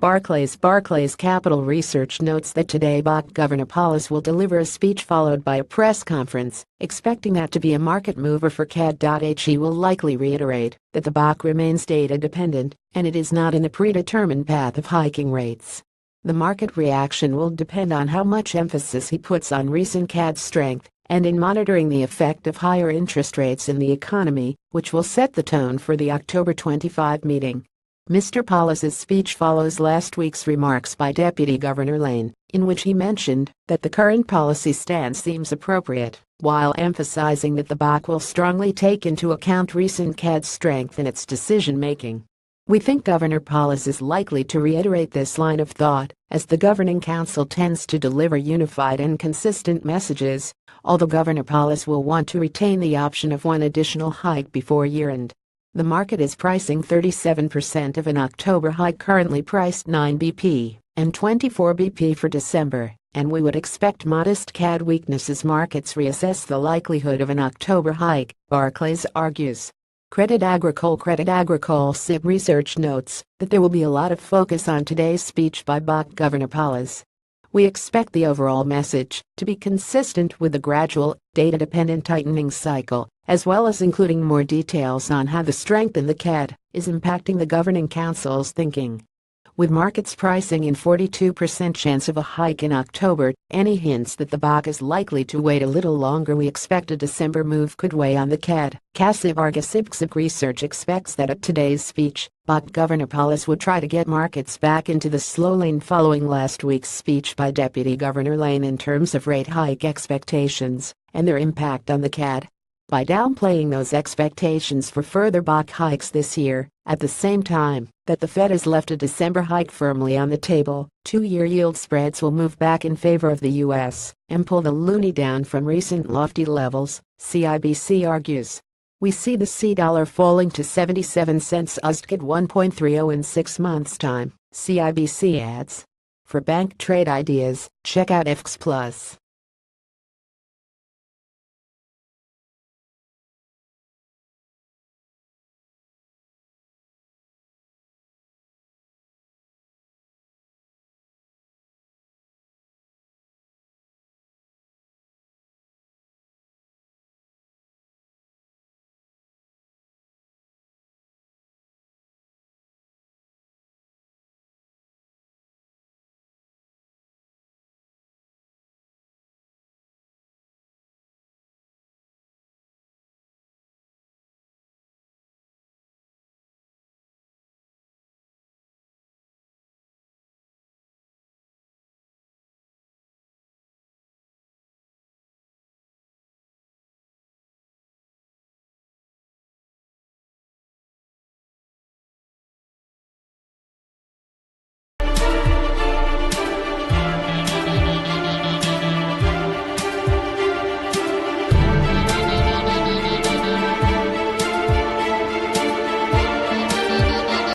Barclays Capital Research notes that today BoC Governor Poloz will deliver a speech followed by a press conference, expecting that to be a market mover for CAD. He will likely reiterate that the BoC remains data dependent and it is not in a predetermined path of hiking rates. The market reaction will depend on how much emphasis he puts on recent CAD strength and in monitoring the effect of higher interest rates in the economy, which will set the tone for the October 25 meeting. Mr. Poloz's speech follows last week's remarks by Deputy Governor Lane, in which he mentioned that the current policy stance seems appropriate, while emphasizing that the BoC will strongly take into account recent CAD strength in its decision-making. We think Governor Poloz is likely to reiterate this line of thought, as the Governing Council tends to deliver unified and consistent messages, although Governor Poloz will want to retain the option of one additional hike before year-end. The market is pricing 37% of an October hike, currently priced 9 BP and 24 BP for December, and we would expect modest CAD weakness as markets reassess the likelihood of an October hike, Barclays argues. Credit Agricole SIB Research notes that there will be a lot of focus on today's speech by BoC Governor Poloz. We expect the overall message to be consistent with the gradual, data-dependent tightening cycle, as well as including more details on how the strength in the CAD is impacting the Governing Council's thinking. With markets pricing in 42% chance of a hike in October, any hints that the BoC is likely to wait a little longer, we expect a December move could weigh on the CAD. SIB Research expects that at today's speech, BoC Governor Poloz would try to get markets back into the slow lane following last week's speech by Deputy Governor Lane in terms of rate hike expectations and their impact on the CAD. By downplaying those expectations for further BoC hikes this year, at the same time that the Fed has left a December hike firmly on the table, two-year yield spreads will move back in favor of the U.S. and pull the loonie down from recent lofty levels, CIBC argues. We see the C-dollar falling to 77 cents USD at 1.30 in 6 months' time, CIBC adds. For bank trade ideas, check out FX Plus.